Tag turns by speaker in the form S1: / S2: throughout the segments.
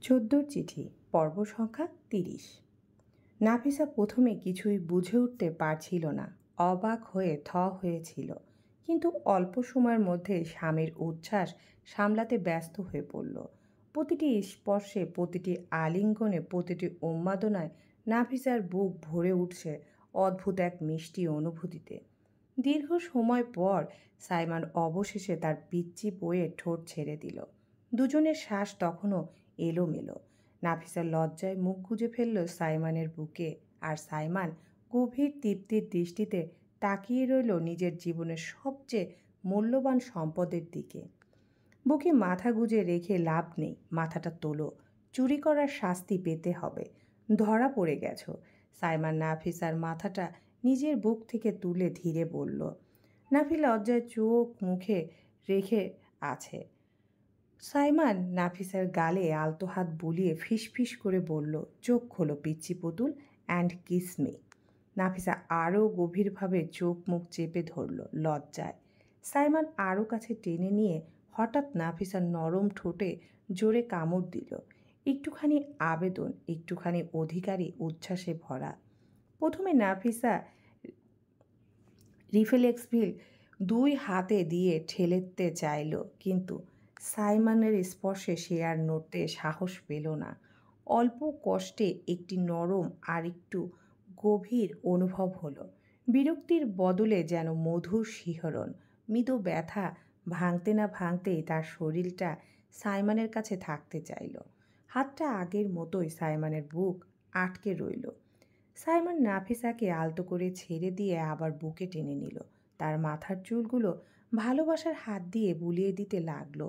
S1: চোদ্দোর চিঠি পর্ব সংখ্যা 30। নাফিসা প্রথমে কিছুই বুঝে উঠতে পারছিল না, অবাক হয়ে হয়েছিল, কিন্তু অল্প সময়ের মধ্যে স্বামীর উচ্ছ্বাস সামলাতে ব্যস্ত হয়ে পড়ল। প্রতিটি স্পর্শে, প্রতিটি আলিঙ্গনে, প্রতিটি উন্মাদনায় নাফিসার বুক ভরে উঠছে অদ্ভুত এক মিষ্টি অনুভূতিতে। দীর্ঘ সময় পর সাইমন অবশেষে তার পিচ্চি বইয়ে ঠোঁট ছেড়ে দিল। দুজনের শ্বাস তখনও এলোমেলো। নাফিসা লজ্জায় মুখ গুজে ফেলল সাইমনের বুকে, আর সাইমন গভীর তৃপ্তির দৃষ্টিতে তাকিয়ে রইল নিজের জীবনের সবচেয়ে মূল্যবান সম্পদের দিকে। বুকে মাথা গুজে রেখে লাভ নেই, মাথাটা তোলো, চুরি করার শাস্তি পেতে হবে, ধরা পড়ে গেছো। সাইমন নাফিসার মাথাটা নিজের বুক থেকে তুলে ধীরে বলল। নাফি লজ্জায় চোখ মুখে রেখে আছে। সাইমন নাফিসার গালে আলতো হাত বুলিয়ে ফিসফিস করে বলল, চোখ খোলো পিচ্চি পুতুল, অ্যান্ড কিস মি। নাফিসা আরও গভীরভাবে চোখ মুখ চেপে ধরল লজ্জায়। সাইমন আরও কাছে টেনে নিয়ে হঠাৎ নাফিসার নরম ঠোঁটে জোরে কামড় দিল, একটুখানি আবেদন, একটুখানি অধিকারী উচ্ছ্বাসে ভরা। প্রথমে নাফিসা রিফ্লেক্সিভ দুই হাতে দিয়ে ঠেলেতে চাইল, কিন্তু সাইমনের স্পর্শে সে আর নড়তে সাহস পেল না। অল্প কষ্টে একটি নরম আর একটু গভীর অনুভব হলো। বিরক্তির বদলে যেন মধুর শিহরণ, মৃদু ব্যথা ভাঙতে না ভাঙতেই তার শরীরটা সাইমনের কাছে থাকতে চাইল। হাতটা আগের মতোই সাইমনের বুক আটকে রইল। সাইমন নাফিসাকে আলতো করে ছেড়ে দিয়ে আবার বুকে টেনে নিল। তার মাথার চুলগুলো ভালোবাসার হাত দিয়ে বুলিয়ে দিতে লাগলো।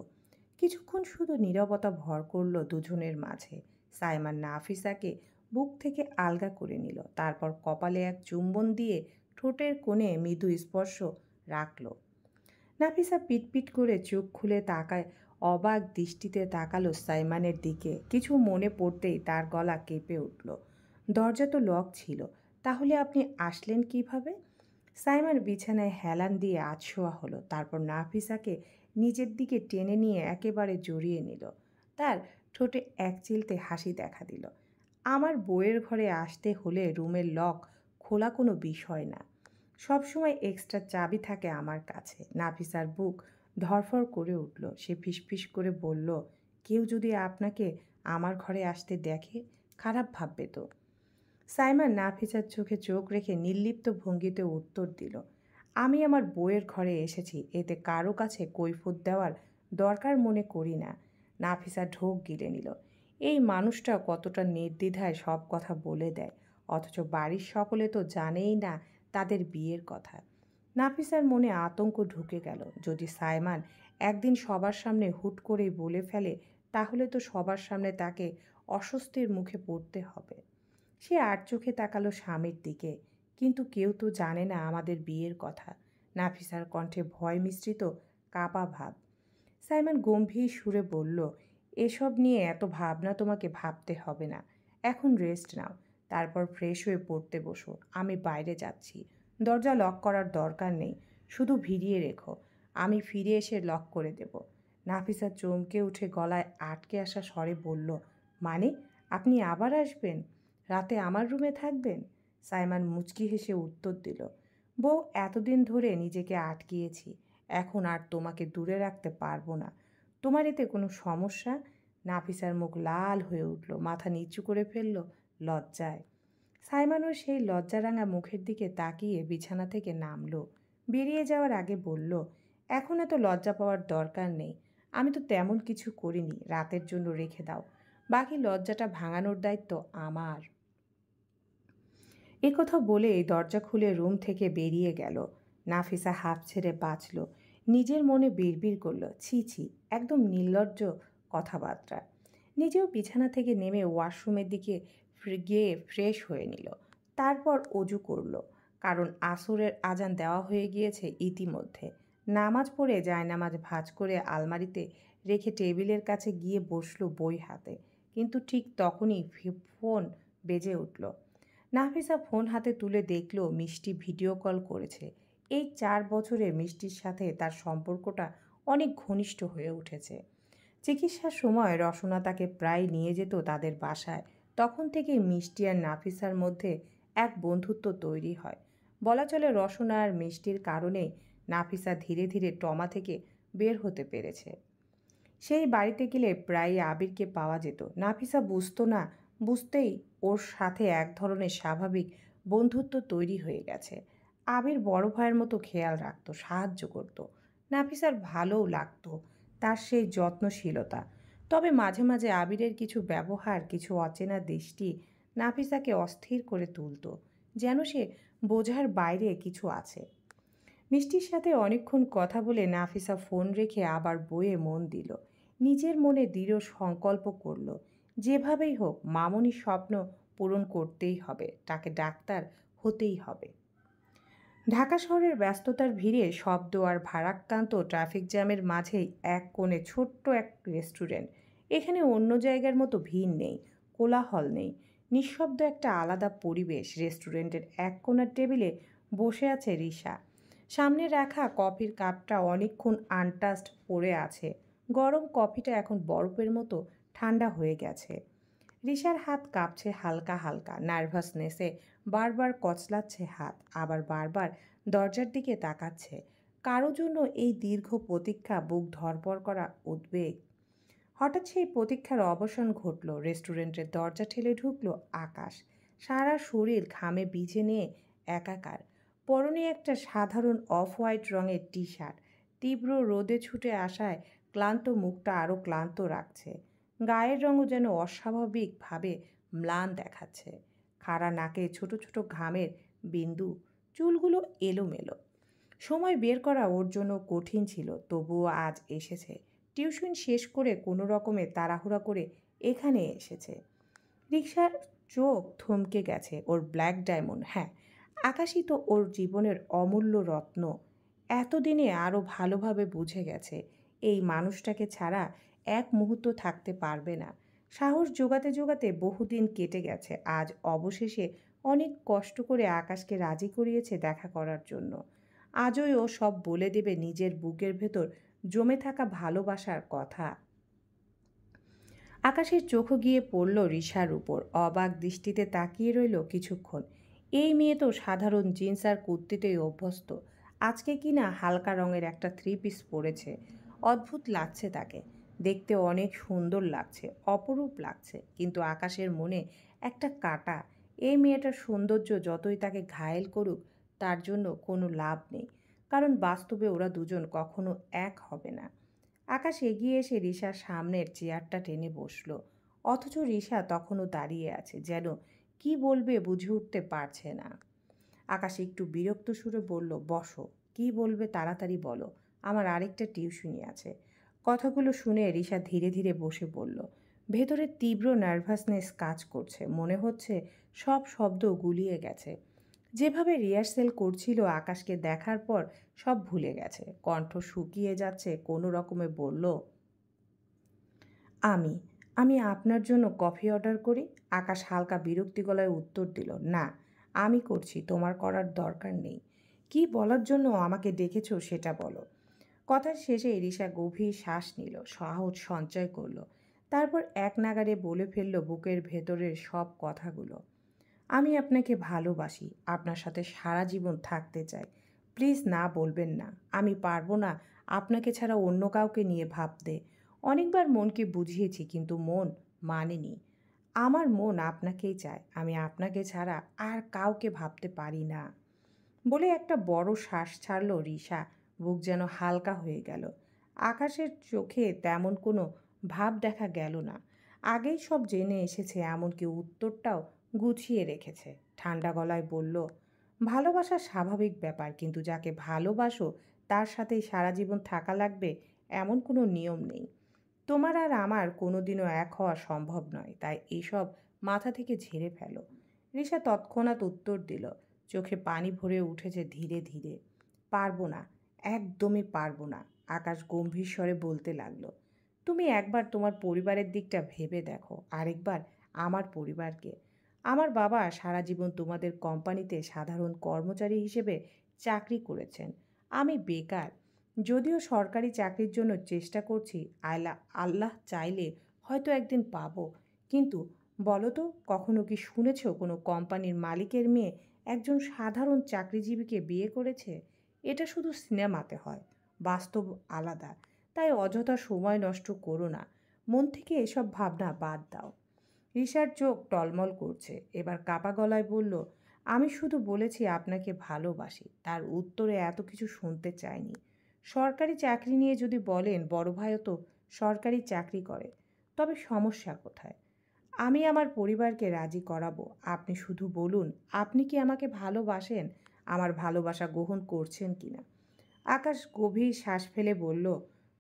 S1: কিছুক্ষণ শুধু নীরবতা ভর করল দুজনের মাঝে। সাইমন নাফিসাকে বুক থেকে আলগা করে নিল, তারপর কপালে এক চুম্বন দিয়ে ঠোঁটের কোণে মৃদু স্পর্শ রাখল। নাফিসা পিটপিট করে চোখ খুলে তাকায়, অবাক দৃষ্টিতে তাকালো সাইমনের দিকে। কিছু মনে পড়তেই তার গলা কেঁপে উঠল। দরজা তো লক ছিল, তাহলে আপনি আসলেন কিভাবে? সাইমন বিছানায় হেলান দিয়ে আধশোয়া হলো, তারপর নাফিসাকে নিজের দিকে টেনে নিয়ে একেবারে জড়িয়ে নিল। তার ঠোঁটে এক চিলতে হাসি দেখা দিল। আমার বইয়ের ঘরে আসতে হলে রুমের লক খোলা কোনো বিষয় না, সবসময় এক্সট্রা চাবি থাকে আমার কাছে। নাফিসার বুক ধরফর করে উঠল। সে ফিসফিস করে বলল, কেউ যদি আপনাকে আমার ঘরে আসতে দেখে খারাপ ভাববে তো? সাইমন নাফিসার চোখে চোখ রেখে নির্লিপ্ত ভঙ্গিতে উত্তর দিল, আমি আমার বইয়ের ঘরে এসেছি, এতে কারো কাছে কৈফিয়ত দেওয়ার দরকার মনে করি না। নাফিসা ঢোক গিলে নিল। এই মানুষটা কতটা নির্দ্বিধায় সব কথা বলে দেয়, অথচ বাড়ির সকলে তো জানেই না তাদের বিয়ের কথা। নাফিসার মনে আতঙ্ক ঢুকে গেল। যদি সাইমন একদিন সবার সামনে হুট করেই বলে ফেলে, তাহলে তো সবার সামনে তাকে অস্বস্তির মুখে পড়তে হবে। সে আর চোখে তাকালো স্বামীর দিকে, কিন্তু কেউ তো জানে না আমাদের বিয়ের কথা। নাফিসার কণ্ঠে ভয় মিশ্রিত কাপা ভাব। সাইমন গম্ভীর সুরে বলল, এসব নিয়ে এত ভাবনা তোমাকে ভাবতে হবে না, এখন রেস্ট নাও, তারপর ফ্রেশ হয়ে পড়তে বসো। আমি বাইরে যাচ্ছি, দরজা লক করার দরকার নেই, শুধু ভিড়িয়ে রেখো, আমি ফিরে এসে লক করে দেব। নাফিসা চমকে উঠে গলায় আটকে আসা স্বরে বলল, মানে আপনি আবার আসবেন? রাতে আমার রুমে থাকবেন? সাইমন মুচকি হেসে উত্তর দিল, বউ, এতদিন ধরে নিজেকে আটকিয়েছি, এখন আর তোমাকে দূরে রাখতে পারবো না। তোমার এতে কোনো সমস্যা? নাফিসার মুখ লাল হয়ে উঠল, মাথা নিচু করে ফেলল লজ্জায়। সাইমনও সেই লজ্জারাঙা মুখের দিকে তাকিয়ে বিছানা থেকে নামলো। বেরিয়ে যাওয়ার আগে বলল, এখন এত লজ্জা পাওয়ার দরকার নেই, আমি তো তেমন কিছু করিনি, রাতের জন্য রেখে দাও, বাকি লজ্জাটা ভাঙানোর দায়িত্ব আমার। কথা বলে দরজা খুলে রুম থেকে বেরিয়ে গেল। নাফিসা হাঁপ ছেড়ে বাঁচল। নিজের মনে বিড়বিড় করল, ছি ছি, একদম নির্লজ্জ কথাবার্তা। নিজেও বিছানা থেকে নেমে ওয়াশরুমের দিকে গিয়ে ফ্রেশ হয়ে নিল। তারপর অজু করল, কারণ আসরের আজান দেওয়া হয়ে গিয়েছে ইতিমধ্যে। নামাজ পড়ে জায়নামাজ ভাঁজ করে আলমারিতে রেখে টেবিলের কাছে গিয়ে বসল বই হাতে, কিন্তু ঠিক তখনই ফোন বেজে উঠল। নাফিসা ফোন হাতে তুলে দেখল মিষ্টি ভিডিও কল করেছে। এই 4 বছরে মিষ্টির সাথে তার সম্পর্কটা অনেক ঘনিষ্ঠ হয়ে উঠেছে। চিকিৎসার সময় রসনা তাকে প্রায় নিয়ে যেত তাদের বাসায়। তখন থেকেই মিষ্টি আর নাফিসার মধ্যে এক বন্ধুত্ব তৈরি হয়। বলা চলে রসনা আর মিষ্টির কারণেই নাফিসা ধীরে ধীরে ট্রমা থেকে বের হতে পেরেছে। সেই বাড়িতে গেলে প্রায়ই আবিরকে পাওয়া যেত। নাফিসা বুঝতো না, বুঝতেই ওর সাথে এক ধরনের স্বাভাবিক বন্ধুত্ব তৈরি হয়ে গেছে। আবির বড় ভাইয়ের মতো খেয়াল রাখতো, সাহায্য করতো। নাফিসার ভালোও লাগতো তার সেই যত্নশীলতা। তবে মাঝে মাঝে আবিরের কিছু ব্যবহার, কিছু অচেনা দৃষ্টি নাফিসাকে অস্থির করে তুলতো, যেন সে বোঝার বাইরে কিছু আছে। মিষ্টির সাথে অনেকক্ষণ কথা বলে নাফিসা ফোন রেখে আবার বইয়ে মন দিল। নিজের মনে দৃঢ় সংকল্প করল, যেভাবেই হোক মামনির স্বপ্ন পূরণ করতেই হবে, তাকে ডাক্তার হতেই হবে। ঢাকা শহরের ব্যস্ততার ভিড়ে, শব্দ আর ভারাক্রান্ত ট্রাফিক জ্যামের মাঝেই এক কোণে ছোট্ট এক রেস্টুরেন্ট। এখানে অন্য জায়গার মতো ভিড় নেই, কোলাহল নেই, নিঃশব্দ একটা আলাদা পরিবেশ। রেস্টুরেন্টের এক কোণার টেবিলে বসে আছে রিশা। সামনে রাখা কফির কাপটা অনেকক্ষণ আনটাচড পড়ে আছে। গরম কফিটা এখন বরফের মতো ঠান্ডা হয়ে গেছে। রিশার হাত কাঁপছে হালকা হালকা, নার্ভাসনেসে বারবার কচলাচ্ছে হাত, আবার বারবার দরজার দিকে তাকাচ্ছে। কারো জন্য এই দীর্ঘ প্রতীক্ষা, বুক ধড়ফড় করা উদ্বেগ। হঠাৎ সেই প্রতীক্ষার অবসান ঘটল। রেস্টুরেন্টের দরজা ঠেলে ঢুকলো আকাশ। সারা শরীর ঘামে ভিজে নিয়ে একাকার। পরনে একটা সাধারণ অফ হোয়াইট রঙের টি শার্ট। তীব্র রোদে ছুটে আসায় ক্লান্ত মুখটা আরও ক্লান্ত রাখছে। গায়ের রঙও যেন অস্বাভাবিকভাবে ম্লান দেখাচ্ছে। খাড়া নাকে ছোট ছোট ঘামের বিন্দু, চুলগুলো এলোমেলো। সময় বের করা ওর জন্য কঠিন ছিল, তবুও আজ এসেছে। টিউশন শেষ করে কোনো রকমে তাড়াহুড়া করে এখানে এসেছে। রিকশার চোখ থমকে গেছে। ওর ব্ল্যাক ডায়মন্ড, হ্যাঁ, আকাশই তো ওর জীবনের অমূল্য রত্ন। এতদিনে আরও ভালোভাবে বুঝে গেছে এই মানুষটাকে ছাড়া এক মুহূর্ত থাকতে পারবে না। সাহস জোগাতে জোগাতে বহুদিন কেটে গেছে। আজ অবশেষে অনেক কষ্ট করে আকাশকে রাজি করিয়েছে দেখা করার জন্য। আজই ও সব বলে দেবে, নিজের বুকের ভেতর জমে থাকা ভালোবাসার কথা। আকাশের চোখও গিয়ে পড়ল রিশার উপর। অবাক দৃষ্টিতে তাকিয়ে রইল কিছুক্ষণ। এই মেয়ে তো সাধারণ জিন্স আর কুর্তিতেই অভ্যস্ত। আজকে কিনা হালকা রঙের একটা থ্রি পিস পরেছে। অদ্ভুত লাগছে তাকে। দেখতে অনেক সুন্দর লাগছে, অপরূপ লাগছে। কিন্তু আকাশের মনে একটা কাটা। এই মেয়েটার সৌন্দর্য যতই তাকে ঘায়েল করুক, তার জন্য কোনো লাভ নেই। কারণ বাস্তবে ওরা দুজন কখনো এক হবে না। আকাশ এগিয়ে এসে রিশার সামনের চেয়ারটা টেনে বসল। অথচ রিশা তখনও দাঁড়িয়ে আছে, যেন কি বলবে বুঝে উঠতে পারছে না। আকাশ একটু বিরক্ত সুরে বলল, বসো। কি বলবে তাড়াতাড়ি বলো, আমার আরেকটা টিউশনি আছে। কথাগুলো শুনে রিশা ধীরে ধীরে বসে বলল। ভেতরে তীব্র নার্ভাসনেস কাজ করছে। মনে হচ্ছে সব শব্দ গুলিয়ে গেছে। যেভাবে রিহার্সেল করছিল আকাশকে দেখার পর সব ভুলে গেছে। কণ্ঠ শুকিয়ে যাচ্ছে। কোনো রকমে বলল, আমি আমি আপনার জন্য কফি অর্ডার করি। আকাশ হালকা বিরক্তি গলায় উত্তর দিল, না, আমি করছি, তোমার করার দরকার নেই। কি বলার জন্য আমাকে ডেকেছো সেটা বলো। কথার শেষে রিশা গভীর শ্বাস নিল, সাহস সঞ্চয় করলো। তারপর এক নাগাড়ে বলে ফেলল বুকের ভেতরের সব কথাগুলো। আমি আপনাকে ভালোবাসি, আপনার সাথে সারা জীবন থাকতে চাই। প্লিজ না বলবেন না। আমি পারবো না আপনাকে ছাড়া অন্য কাউকে নিয়ে ভাবতে। অনেকবার মনকে বুঝিয়েছি, কিন্তু মন মানেনি। আমার মন আপনাকেই চায়। আমি আপনাকে ছাড়া আর কাউকে ভাবতে পারি না। বলে একটা বড় শ্বাস ছাড়ল রিশা। বুক যেন হালকা হয়ে গেল। আকাশের চোখে তেমন কোনো ভাব দেখা গেল না। আগেই সব জেনে এসেছে, এমনকি উত্তরটাও গুছিয়ে রেখেছে। ঠান্ডা গলায় বলল, ভালোবাসা স্বাভাবিক ব্যাপার, কিন্তু যাকে ভালোবাসো তার সাথেই সারা জীবন থাকা লাগবে এমন কোনো নিয়ম নেই। তোমার আর আমার কোনোদিনও এক হওয়া সম্ভব নয়, তাই এইসব মাথা থেকে ঝেড়ে ফেলো। রিশা তৎক্ষণাৎ উত্তর দিল, চোখে পানি ভরে উঠেছে ধীরে ধীরে। পারবো না, একদমই পারবো না। আকাশ গম্ভীর স্বরে বলতে লাগলো, তুমি একবার তোমার পরিবারের দিকটা ভেবে দেখো, আরেকবার আমার পরিবারকে। আমার বাবা সারা জীবন তোমাদের কোম্পানিতে সাধারণ কর্মচারী হিসেবে চাকরি করেছেন। আমি বেকার। যদিও সরকারি চাকরির জন্য চেষ্টা করছি, আল্লাহ চাইলে হয়তো একদিন পাবো। কিন্তু বলো তো, কখনো কি শুনেছ কোনো কোম্পানির মালিকের মেয়ে একজন সাধারণ চাকরিজীবীকে বিয়ে করেছে? এটা শুধু সিনেমাতে হয়, বাস্তব আলাদা। তাই অযথা সময় নষ্ট করো না, মন থেকে এসব ভাবনা বাদ দাও। রিশার চোখ টলমল করছে, এবার কাপা গলায় বলল, আমি শুধু বলেছি আপনাকে ভালোবাসি। তার উত্তরে এত কিছু শুনতে চাইনি। সরকারি চাকরি নিয়ে যদি বলেন, বড় ভাইও তো সরকারি চাকরি করে, তবে সমস্যা কোথায়? আমি আমার পরিবারকে রাজি করাবো। আপনি শুধু বলুন, আপনি কি আমাকে ভালোবাসেন, আমার ভালোবাসা গ্রহণ করছেন কিনা। আকাশ গভীর শ্বাস ফেলে বলল,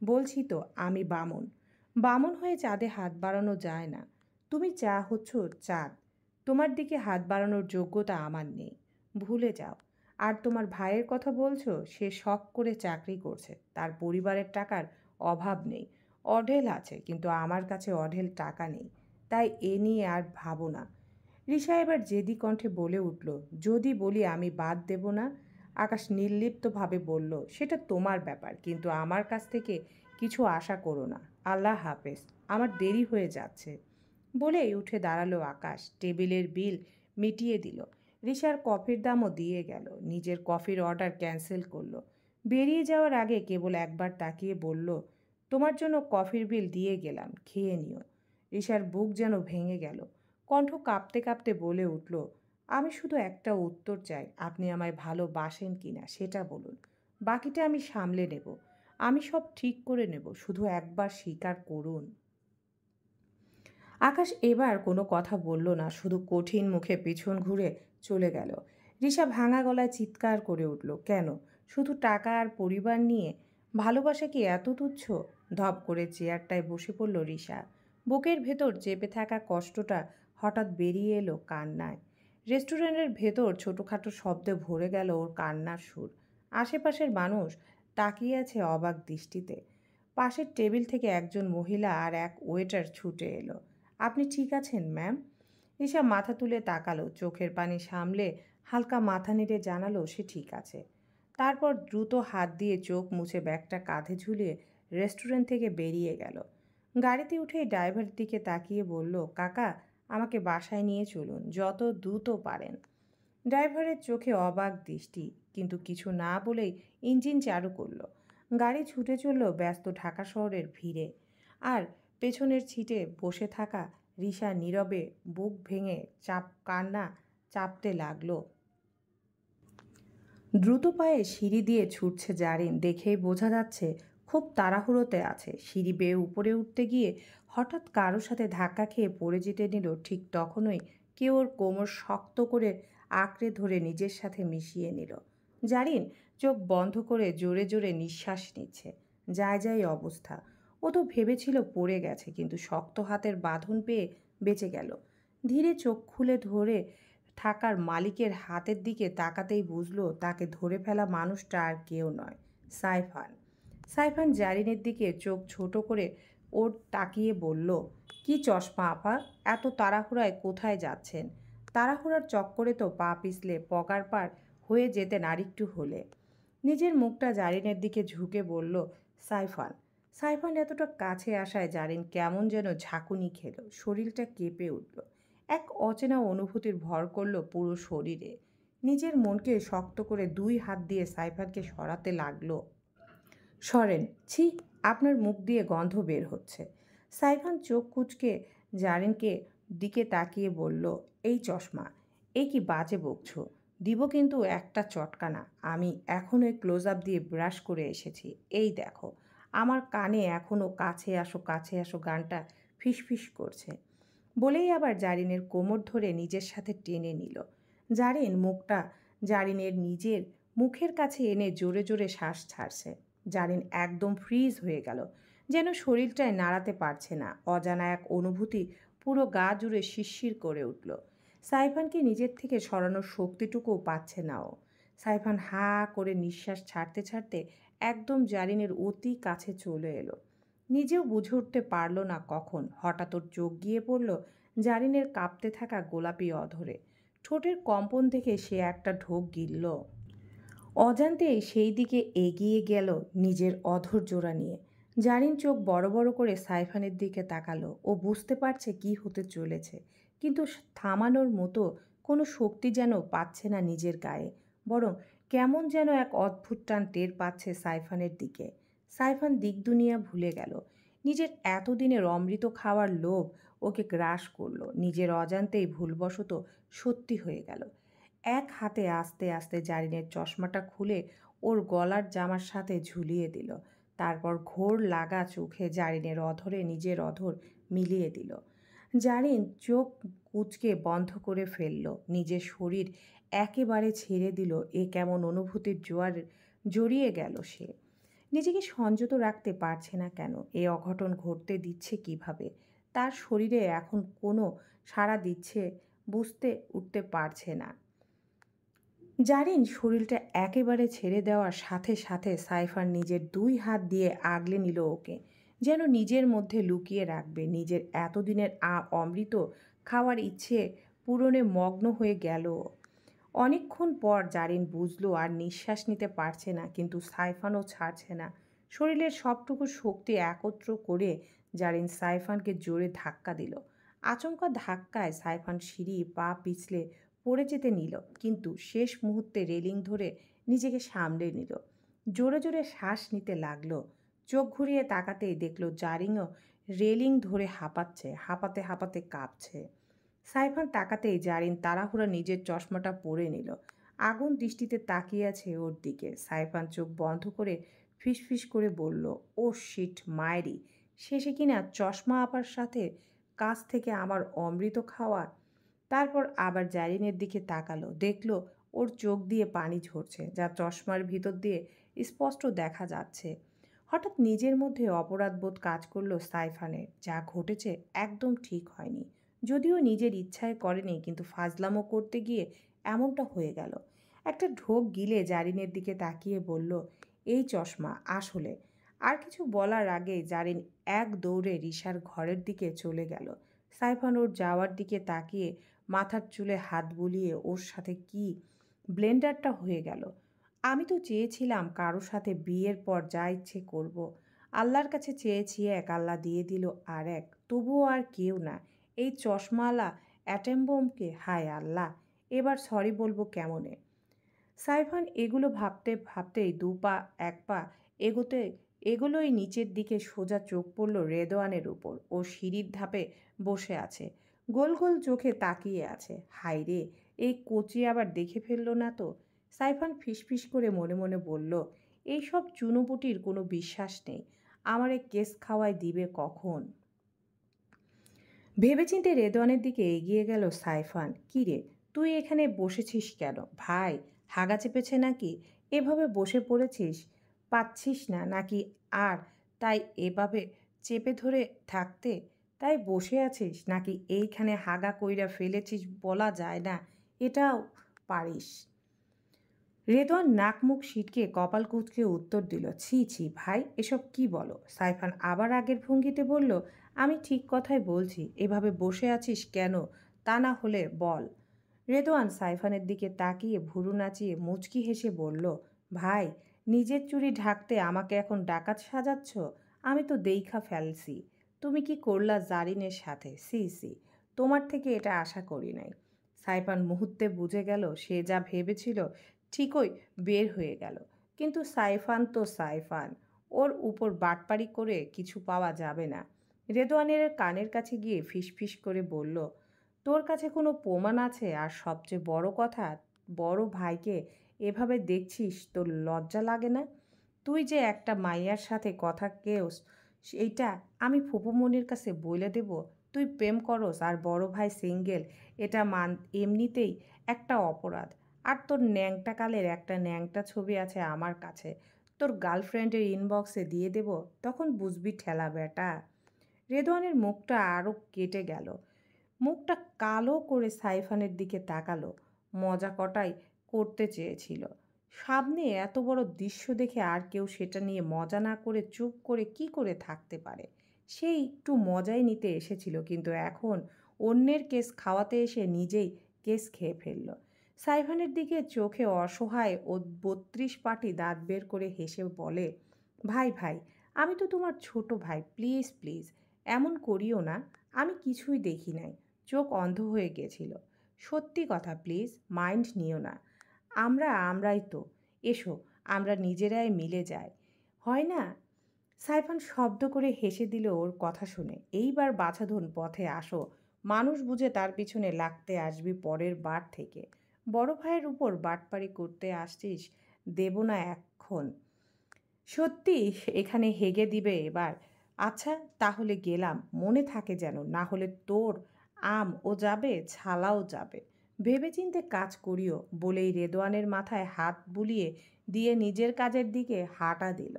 S1: বলছি তো, আমি বামন। বামন হয়ে চাঁদে হাত বাড়ানো যায় না। তুমি হচ্ছ চাঁদ। তোমার দিকে হাত বাড়ানোর যোগ্যতা আমার নেই, ভুলে যাও। আর তোমার ভাইয়ের কথা বলছো, সে শখ করে চাকরি করছে, তার পরিবারের টাকার অভাব নেই। অঢেল আছে, কিন্তু আমার কাছে অঢেল টাকা নেই। তাই এ নিয়ে আর ভাবো না। রিশা এবার জেদি কণ্ঠে বলে উঠল, যদি বলি আমি বাদ দেব না? আকাশ নির্লিপ্তভাবে বলল, সেটা তোমার ব্যাপার, কিন্তু আমার কাছ থেকে কিছু আশা করো না। আল্লাহ হাফেজ, আমার দেরি হয়ে যাচ্ছে। বলেই উঠে দাঁড়ালো আকাশ, টেবিলের বিল মিটিয়ে দিল। রিশার কফির দামও দিয়ে গেল, নিজের কফির অর্ডার ক্যান্সেল করলো। বেরিয়ে যাওয়ার আগে কেবল একবার তাকিয়ে বলল, তোমার জন্য কফির বিল দিয়ে গেলাম, খেয়ে নিও। রিশার বুক যেন ভেঙে গেল, কণ্ঠ কাঁপতে কাঁপতে বলে উঠল, আমি শুধু একটা উত্তর চাই, আপনি আমায় ভালোবাসেন কি না সেটা বলুন। বাকিটা আমি সামলে নেব, আমি সব ঠিক করে নেব, শুধু একবার স্বীকার করুন। আকাশ এবার কোনো কথা বলল না, শুধু কঠিন মুখে পিছন ঘুরে চলে গেল। রিশা ভাঙা গলায় চিৎকার করে উঠল, কেন? শুধু টাকা আর পরিবার নিয়ে? ভালোবাসা কি এত তুচ্ছ? ধপ করে চেয়ারটায় বসে পড়ল রিশা। বুকের ভেতর চেপে থাকা কষ্টটা হঠাৎ বেরিয়ে এলো কান্নায়। রেস্টুরেন্টের ভেতর ছোটোখাটো শব্দে ভরে গেল ওর কান্নার সুর। আশেপাশের মানুষ তাকিয়ে আছে অবাক দৃষ্টিতে। পাশের টেবিল থেকে একজন মহিলা আর এক ওয়েটার ছুটে এলো। আপনি ঠিক আছেন ম্যাম? ঈশা মাথা তুলে তাকালো, চোখের পানি সামলে হালকা মাথা নেড়ে জানালো সে ঠিক আছে। তারপর দ্রুত হাত দিয়ে চোখ মুছে ব্যাগটা কাঁধে ঝুলিয়ে রেস্টুরেন্ট থেকে বেরিয়ে গেল। গাড়িতে উঠেই ড্রাইভারের দিকে তাকিয়ে বলল, কাকা, আমাকে বাসায় নিয়ে চলুন, যত দ্রুত পারেন। ড্রাইভারের চোখে অবাক দৃষ্টি, কিন্তু কিছু না বলেই ইঞ্জিন চালু করলো। গাড়ি ছুটে চলল ব্যস্ত ঢাকা শহরের ভিড়ে। আর পেছনের সিটে বসে থাকা রিশা নীরবে বুক ভেঙে কান্না চাপতে লাগলো। দ্রুত পায়ে সিঁড়ি দিয়ে ছুটছে জারিন, দেখেই বোঝা যাচ্ছে খুব তাড়াহুড়োতে আছে। সিঁড়ি বেয়ে উপরে উঠতে গিয়ে হঠাৎ কারোর সাথে ধাক্কা খেয়ে পড়ে যেতে নিল। ঠিক তখনই কেউ ওর কোমর শক্ত করে আঁকড়ে ধরে নিজের সাথে মিশিয়ে নিল। জারিন চোখ বন্ধ করে জোরে জোরে নিঃশ্বাস নিচ্ছে। যায় যায় অবস্থা। ও তো ভেবেছিল পড়ে গেছে, কিন্তু শক্ত হাতের বাঁধন পেয়ে বেঁচে গেল। ধীরে চোখ খুলে ধরে থাকার মালিকের হাতের দিকে তাকাতেই বুঝলো তাকে ধরে ফেলা মানুষটা আর কেউ নয়, সাইফান। সাইফান জারিনের দিকে চোখ ছোট করে ওর তাকিয়ে বলল, কি চশমা আপা, এত তাড়াহুড়ায় কোথায় যাচ্ছেন? তাড়াহুড়ার চক্করে তো পা পিছলে পগার পার হয়ে যেতেন আরেকটু হলে। নিজের মুখটা জারিনের দিকে ঝুঁকে বলল, সাইফান। সাইফান এতটা কাছে আসায় জারিন কেমন যেন ঝাঁকুনি খেল, শরীরটা কেঁপে উঠল। এক অচেনা অনুভূতির ভর করল পুরো শরীরে। নিজের মনকে শক্ত করে দুই হাত দিয়ে সাইফানকে সরাতে লাগলো। সরেন, ছি, আপনার মুখ দিয়ে গন্ধ বের হচ্ছে। সাইফান চোখ কুঁচকে জারিনকে দিকে তাকিয়ে বলল, এই চশমা, এই কি বাজে বকছো? দিব কিন্তু একটা চটকানা। আমি এখনই ক্লোজ আপ দিয়ে ব্রাশ করে এসেছি, এই দেখো। আমার কানে এখনও কাছে আসো কাছে আসো গানটা ফিসফিস করছে। বলেই আবার জারিনের কোমর ধরে নিজের সাথে টেনে নিল। জারিন মুখটা জারিনের নিজের মুখের কাছে এনে জোরে জোরে শ্বাস ছাড়ছে। জারিন একদম ফ্রিজ হয়ে গেল, যেন শরীরটায় নাড়াতে পারছে না। অজানা এক অনুভূতি পুরো গা জুড়ে শিরশির করে উঠল। সাইফানকে নিজের থেকে সরানোর শক্তিটুকুও পাচ্ছে না ও। সাইফান হা করে নিঃশ্বাস ছাড়তে ছাড়তে একদম জারিনের অতি কাছে চলে এলো। নিজেও বুঝে উঠতে পারল না কখন হঠাৎ ওর চোখ গিয়ে পড়ল জারিনের কাঁপতে থাকা গোলাপি অধরে। ঠোঁটের কম্পন দেখে সে একটা ঢোক গিলল। অজান্তেই সেই দিকে এগিয়ে গেল নিজের অধর জোড়া নিয়ে। জারিন চোখ বড় বড় করে সাইফানের দিকে তাকালো। ও বুঝতে পারছে কি হতে চলেছে, কিন্তু থামানোর মতো কোনো শক্তি যেন পাচ্ছে না নিজের গায়ে। বরং কেমন যেন এক অদ্ভুত টান টের পাচ্ছে সাইফানের দিকে। সাইফান দিক দুনিয়া ভুলে গেল। নিজের এতদিনের অমৃত খাওয়ার লোভ ওকে গ্রাস করলো। নিজের অজান্তেই ভুলবশত সত্যি হয়ে গেল। এক হাতে আস্তে আস্তে জারিনের চশমাটা খুলে ওর গলার জামার সাথে ঝুলিয়ে দিল। তারপর ঘোর লাগা চোখে জারিনের অধরে নিজের অধর মিলিয়ে দিল। জারিন চোখ কুঁচকে বন্ধ করে ফেলল। নিজের শরীর একেবারে ছেড়ে দিল। এ কেমন অনুভূতির জোয়ার জড়িয়ে গেল সে। নিজেকে সংযত রাখতে পারছে না কেন? এ অঘটন ঘটতে দিচ্ছে কিভাবে? তার শরীরে এখন কোনো সাড়া দিচ্ছে বুঝতে উঠতে পারছে না। জারিন শরীরটা একেবারে ছেড়ে দেওয়ার সাথে সাথে সাইফার নিজের ২ হাত দিয়ে আগলে নিল ওকে, যেন নিজের মধ্যে লুকিয়ে রাখবে। নিজের এতদিনের অমৃত খাওয়ার ইচ্ছে পূরণে মগ্ন হয়ে গেল ও। অনেকক্ষণ পর জারিন বুঝলো আর নিঃশ্বাস নিতে পারছে না, কিন্তু সাইফানও ছাড়ছে না। শরীরের সবটুকু শক্তি একত্র করে জারিন সাইফানকে জোরে ধাক্কা দিল। আচমকা ধাক্কায় সাইফান সিঁড়ি পা পিছলে পড়ে যেতে নিল, কিন্তু শেষ মুহূর্তে রেলিং ধরে নিজেকে সামলে নিল। জোরে জোরে শ্বাস নিতে লাগলো। চোখ ঘুরিয়ে তাকাতেই দেখলো জারিনও রেলিং ধরে হাঁপাচ্ছে, হাঁপাতে হাঁপাতে কাঁপছে। সাইফান তাকাতেই জারিন তাড়াহুড়া নিজের চশমাটা পরে নিল। আগুন দৃষ্টিতে তাকিয়ে আছে ওর দিকে। সাইফান চোখ বন্ধ করে ফিসফিস করে বলল, ও শিট মায়েরি, শেষে কিনা চশমা আপার সাথে কাছ থেকে আমার অমৃত খাওয়া। তারপর আবার জারিনের দিকে তাকালো। দেখলো ওর চোখ দিয়ে পানি ঝরছে, যা চশমার ভিতর দিয়ে স্পষ্ট দেখা যাচ্ছে। হঠাৎ নিজের মধ্যে অপরাধবোধ কাজ করলো সাইফানের। যা ঘটেছে একদম ঠিক হয়নি। যদিও নিজের ইচ্ছায় করেনি, কিন্তু ফাজলামো করতে গিয়ে এমনটা হয়ে গেল। একটা ঢোক গিলে জারিনের দিকে তাকিয়ে বলল, এই চশমা আসলে। আর কিছু বলার আগে জারিন এক দৌড়ে রিশার ঘরের দিকে চলে গেল। সাইফান ওর যাওয়ার দিকে তাকিয়ে মাথার চুলে হাত বুলিয়ে ওর সাথে কি ব্লেন্ডারটা হয়ে গেল। আমি তো চেয়েছিলাম কারোর সাথে বিয়ের পর যা ইচ্ছে করব। আল্লাহর কাছে চেয়েছি এক, আল্লাহ দিয়ে দিল আর এক, তবুও আর কেউ না। এই চশমাওয়ালা অ্যাটম বোমকে, হায় আল্লাহ, এবার সরি বলবো কেমনে? সাইফান এগুলো ভাবতে ভাবতেই ২ পা ১ পা এগোতে এগুলোই নিচের দিকে সোজা চোখ পড়ল রেদওয়ানের উপর। ও সিঁড়ির ধাপে বসে আছে, গোল গোল চোখে তাকিয়ে আছে। হায় রে, এই কচি আবার দেখে ফেললো না তো? সাইফান ফিসফিস করে মনে মনে বলল, এইসব চুনোপুটির কোনো বিশ্বাস নেই। আমারে কেস খাওয়ায় দিবে কখন? ভেবেচিন্তে রেদওয়ানের দিকে এগিয়ে গেল সাইফান। কী রে, তুই এখানে বসেছিস কেন ভাই? হাগা চেপেছে নাকি? এভাবে বসে পড়েছিস, পাচ্ছিস না নাকি? আর তাই এভাবে চেপে ধরে থাকতে তাই বসে আছিস, নাকি এইখানে হাগা কইরা ফেলেছিস বলা যায় না এটাও পারিস? রেদওয়ান নাক মুখ সিটকে কপাল কুঁচকে উত্তর দিল, ছি ছি ভাই, এসব কি বলো? সাইফান আবার আগের ভঙ্গিতে বলল, আমি ঠিক কথাই বলছি, এভাবে বসে আছিস কেন তা না হলে বল। রেদওয়ান সাইফানের দিকে তাকিয়ে ভুরু নাচিয়ে মুচকি হেসে বলল, ভাই, নিজের চুরি ঢাকতে আমাকে এখন ডাকাত সাজাচ্ছ? আমি তো দেইখা ফেলছি তুমি কি করলা জারিনের সাথে। সি সি, তোমার থেকে এটা আশা করি নাই। সাইফান মুহূর্তে বুঝে গেল সে যা ভেবেছিল ঠিকই বের হয়ে গেল। কিন্তু সাইফান তো সাইফান, ওর উপর বাটপাড়ি করে কিছু পাওয়া যাবে না। রেদওয়ানের কানের কাছে গিয়ে ফিসফিস করে বলল, তোর কাছে কোনো প্রমাণ আছে? আর সবচেয়ে বড় কথা, বড় ভাইকে এভাবে দেখছিস, তোর লজ্জা লাগে না? তুই যে একটা মাইয়ার সাথে কথা কেউস, এইটা আমি ফুপুমনির কাছে বলে দেব তুই প্রেম করস আর বড় ভাই সিঙ্গেল? এটা এমনিতেই একটা অপরাধ। আর তোর ন্যাংটা কালের একটা ন্যাংটা ছবি আছে আমার কাছে, তোর গার্লফ্রেন্ডের ইনবক্সে দিয়ে দেব, তখন বুঝবি ঠেলা বেটা। রেদওয়ানের মুখটা আরও কেটে গেল। মুখটা কালো করে সাইফানের দিকে তাকালো। মজা কটাই করতে চেয়েছিল। সামনে এত বড় দৃশ্য দেখে আর কেউ সেটা নিয়ে মজা না করে চুপ করে কি করে থাকতে পারে? সে একটু মজাই নিতে এসেছিল, কিন্তু এখন অন্যের কেস খাওয়াতে এসে নিজেই কেস খেয়ে ফেলল। সাইফানের দিকে চোখে অসহায় ও ৩২ পাটি দাঁত বের করে হেসে বলে, ভাই ভাই, আমি তো তোমার ছোট ভাই, প্লিজ প্লিজ এমন করিও না। আমি কিছুই দেখি নাই, চোখ অন্ধ হয়ে গেছিল। সত্যি কথা, প্লিজ মাইন্ড নিও না। আমরাই তো। এসো, আমরা নিজেরাই মিলে যাই, হয় না? সাইফান শব্দ করে হেসে দিল ওর কথা শুনে। এইবার বাছাধন, পথে আসো। মানুষ বুঝে তার পিছনে লাগতে আসবি পরের বার থেকে। বড় ভাইয়ের উপর বাটপাড়ি করতে আসছিস, দেব না এখন। সত্যি এখানে হেগে দিবে এবার? আচ্ছা তাহলে গেলাম, মনে থাকে যেন, না হলে তোর আম ও যাবে, ছালাও যাবে। ভেবেচিন্তে কাজ করিও, বলেই রেদওয়ানের মাথায় হাত বুলিয়ে দিয়ে নিজের কাজের দিকে হাঁটা দিল।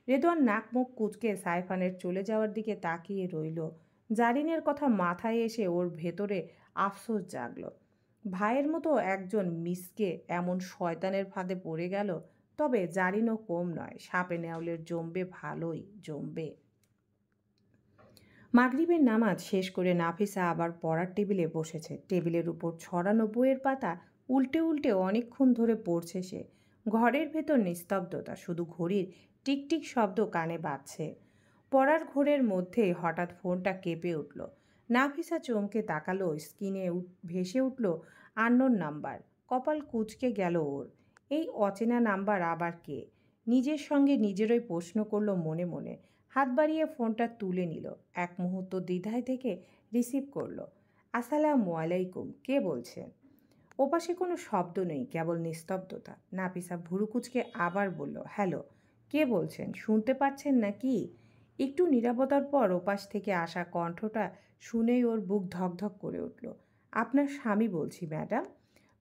S1: রেদওয়ান নাক মুখ কুঁচকে সাইফানের চলে যাওয়ার দিকে তাকিয়ে রইল। জারিনের কথা মাথায় এসে ওর ভেতরে আফসোস জাগল। ভাইয়ের মতো একজন মিসকে এমন শয়তানের ফাঁদে পড়ে গেল। তবে জারিনও কম নয়, সাপে নেউলের জমবে, ভালোই জমবে। মাগরিবের নামাজ শেষ করে নাফিসা আবার পড়ার টেবিলে বসেছে। টেবিলের উপর ছড়ানো বইয়ের পাতা উল্টে উল্টে অনেকক্ষণ ধরে পড়ছে সে। ঘরের ভেতর নিস্তব্ধতা, শুধু ঘড়ির টিকটিক শব্দ কানে বাজছে। পড়ার ঘোরের মধ্যে হঠাৎ ফোনটা কেঁপে উঠল। নাফিসা চমকে তাকালো, স্ক্রিনে ভেসে উঠল আননোন নাম্বার। কপাল কুঁচকে গেল ওর। এই অচেনা নাম্বার আবার কে? নিজের সঙ্গে নিজেরই প্রশ্ন করলো মনে মনে। হাত বাড়িয়ে ফোনটা তুলে নিল। এক মুহূর্ত দ্বিধায় থেকে রিসিভ করলো। আসসালামু আলাইকুম, কে বলছেন? ওপাশে কোনো শব্দ নেই, কেবল নিস্তব্ধতা। নাফিসা ভুরু কুঁচকে আবার বলল, হ্যালো, কে বলছেন? শুনতে পাচ্ছেন নাকি? একটু নীরবতার পর ওপাশ থেকে আসা কণ্ঠটা শুনেই ওর বুক ধকধক করে উঠল। আপনার স্বামী বলছি ম্যাডাম।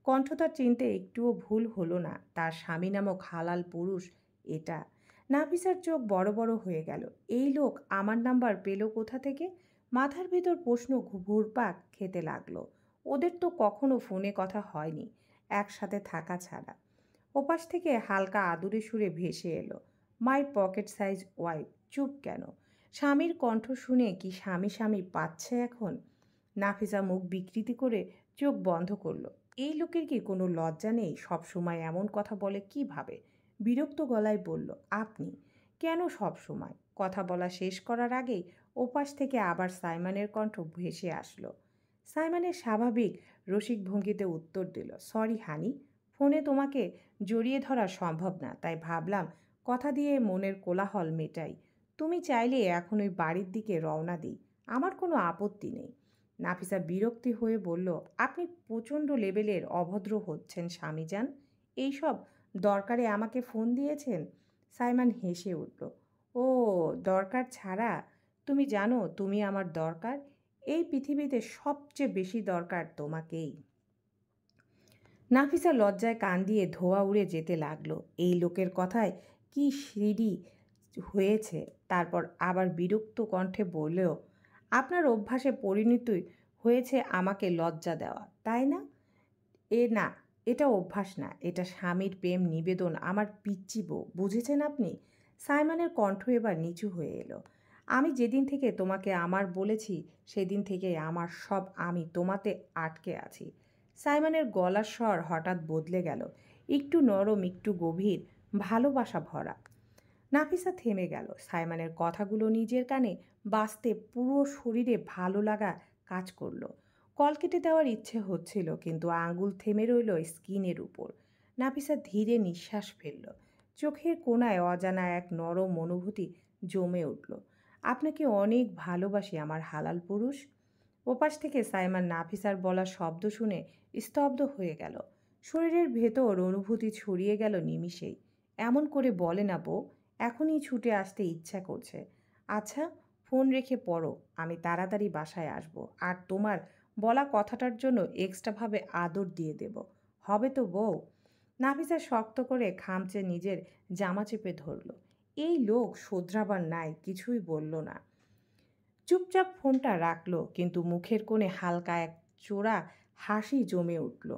S1: কণ্ঠটা চিনতে একটুও ভুল হলো না, তার স্বামী নামক হালাল পুরুষ এটা। নাফিসার চোখ বড় বড় হয়ে গেল। এই লোক আমার নাম্বার পেল কোথা থেকে? মাথার ভেতর প্রশ্ন ঘুরপাক খেতে লাগলো। ওদের তো কখনো ফোনে কথা হয়নি, একসাথে থাকা ছাড়া। ওপাশ থেকে হালকা আদুরে সুরে ভেসে এলো, মাই পকেট সাইজ ওয়াইফ। চুপ কেন? স্বামীর কণ্ঠ শুনে কি স্বামী স্বামী পাচ্ছে এখন? নাফিসা মুখ বিকৃতি করে চোখ বন্ধ করলো। এই লোকের কি কোনো লজ্জা নেই? সবসময় এমন কথা বলে কিভাবে? বিরক্ত গলায় বলল, আপনি কেন সব সময়? কথা বলা শেষ করার আগেই ওপাশ থেকে আবার সাইমনের কণ্ঠ ভেসে আসলো। সাইমনের স্বাভাবিক রসিক ভঙ্গিতে উত্তর দিল, সরি হানি, ফোনে তোমাকে জড়িয়ে ধরা সম্ভব না, তাই ভাবলাম কথা দিয়ে মনের কোলাহল মেটাই। তুমি চাইলে এখন ওই বাড়ির দিকে রওনা দিই, আমার কোনো আপত্তি নেই। নাফিসা বিরক্তি হয়ে বলল, আপনি প্রচণ্ড লেভেলের অভদ্র হচ্ছেন স্বামীজান। এইসব দরকারে আমাকে ফোন দিয়েছেন? সাইমন হেসে উঠল, ও দরকার ছাড়া? তুমি জানো তুমি আমার দরকার? এই পৃথিবীতে সবচেয়ে বেশি দরকার তোমাকেই। নাফিসা লজ্জায় কান দিয়ে ধোয়া উড়ে যেতে লাগলো। এই লোকের কথায় কি সিঁড়ি হয়েছে। তারপর আবার বিরক্ত কণ্ঠে বললেও, আপনার অভ্যাসে পরিণতই হয়েছে আমাকে লজ্জা দেওয়া, তাই না? না, এটা অভ্যাস না, এটা স্বামীর প্রেম নিবেদন, আমার পিচ্চি বউ, বুঝেছেন আপনি? সাইমনের কণ্ঠ এবার নিচু হয়ে এলো। আমি যেদিন থেকে তোমাকে আমার বলেছি সেদিন থেকে আমার সব আমি তোমাতে আটকে আছি। সাইমনের গলার স্বর হঠাৎ বদলে গেল, একটু নরম, একটু গভীর, ভালোবাসা ভরা। নাফিসা থেমে গেল। সাইমনের কথাগুলো নিজের কানে বাজতে পুরো শরীরে ভালো লাগা কাজ করলো। কল কেটে দেওয়ার ইচ্ছে হচ্ছিল, কিন্তু আঙ্গুল থেমে রইল স্কিনের উপর। নাফিসা ধীরে নিঃশ্বাস ফেলল। চোখের কোণায় অজানা এক নরম অনুভূতি জমে উঠল। আপনাকে অনেক ভালোবাসি আমার হালাল পুরুষ। ওপাশ থেকে সাইমান নাফিসার বলা শব্দ শুনে স্তব্ধ হয়ে গেল। শরীরের ভেতর অনুভূতি ছড়িয়ে গেল নিমিষেই। এমন করে বলে না বউ, এখনই ছুটে আসতে ইচ্ছা করছে। আচ্ছা, ফোন রেখে পড়ো, আমি তাড়াতাড়ি বাসায় আসব, আর তোমার বলা কথাটার জন্য এক্সট্রাভাবে আদর দিয়ে দেব, হবে তো বউ? নাফিসা শক্ত করে খামচে নিজের জামা চেপে ধরল। এই লোক শোধরাবার নাই, কিছুই বলল না। চুপচাপ ফোনটা রাখলো, কিন্তু মুখের কোণে হালকা এক চোরা হাসি জমে উঠল।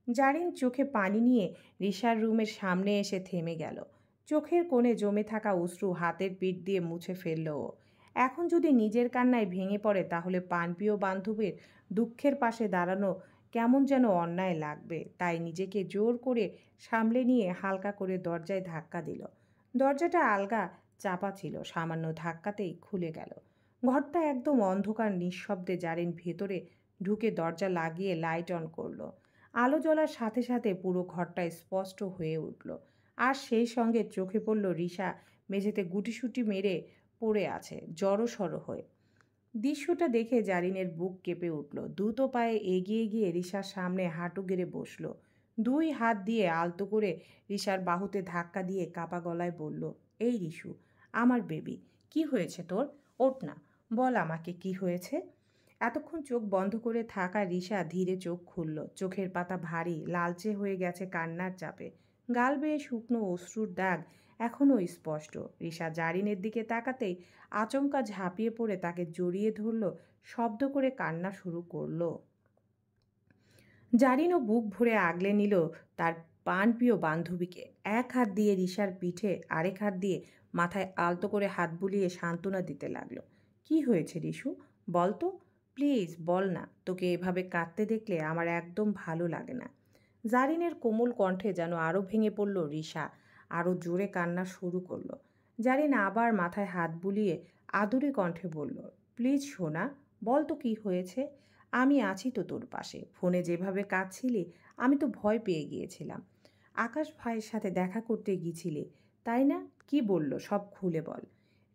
S1: জারিন চোখে পানি নিয়ে রিশার রুমের সামনে এসে থেমে গেল। চোখের কোণে জমে থাকা অশ্রু হাতের পিঠ দিয়ে মুছে ফেলল ও। এখন যদি নিজের কান্নায় ভেঙে পড়ে তাহলে পানপ্রিয় বান্ধবীর দুঃখের পাশে দাঁড়ানো কেমন যেন অন্যায় লাগবে, তাই নিজেকে জোর করে সামলে নিয়ে হালকা করে দরজায় ধাক্কা দিল। দরজাটা আলগা চাপা ছিল, সামান্য ধাক্কাতেই খুলে গেল। ঘরটা একদম অন্ধকার, নিঃশব্দে জারিন ভেতরে ঢুকে দরজা লাগিয়ে লাইট অন করলো। আলো জ্বলার সাথে সাথে পুরো ঘরটা স্পষ্ট হয়ে উঠল। আর সেই সঙ্গে চোখে পড়ল রিশা মেঝেতে গুটিসুটি মেরে পড়ে আছে জড়সড় হয়ে। দৃশ্যটা দেখে জারিনের বুক কেঁপে উঠল। দ্রুত পায়ে এগিয়ে গিয়ে রিশার সামনে হাঁটু গেড়ে বসল। দুই হাত দিয়ে আলতো করে রিশার বাহুতে ধাক্কা দিয়ে কাপা গলায় বলল, এই রিশু, আমার বেবি, কি হয়েছে তোর? ওঠ না, বল আমাকে কি হয়েছে। এতক্ষণ চোখ বন্ধ করে থাকা রিশা ধীরে চোখ খুলল। চোখের পাতা ভারী, লালচে হয়ে গেছে কান্নার চাপে। গাল বেয়ে শুকনো অশ্রুর দাগ এখনও স্পষ্ট। রিশা জারিনের দিকে তাকাতেই আচমকা ঝাঁপিয়ে পড়ে তাকে জড়িয়ে ধরল, শব্দ করে কান্না শুরু করলো। জারিনও বুক ভরে আগলে নিল তার প্রাণপ্রিয় বান্ধবীকে। এক হাত দিয়ে রিশার পিঠে, আরেক হাত দিয়ে মাথায় আলতো করে হাত বুলিয়ে সান্ত্বনা দিতে লাগলো। কি হয়েছে রিশু, বল তো, প্লিজ বল না, তোকে এভাবে কাঁদতে দেখলে আমার একদম ভালো লাগে না। জারিনের কোমল কণ্ঠে যেন আরও ভেঙে পড়ল রিশা, আরও জোরে কান্না শুরু করলো। জারিন আবার মাথায় হাত বুলিয়ে আদুরে কণ্ঠে বলল, প্লিজ সোনা, বল তো কি হয়েছে। আমি আছি তো তোর পাশে। ফোনে যেভাবে কাঁদছিলি, আমি তো ভয় পেয়ে গিয়েছিলাম। আকাশ ভাইয়ের সাথে দেখা করতে গিয়েছিলি, তাই না? কি বলল, সব খুলে বল।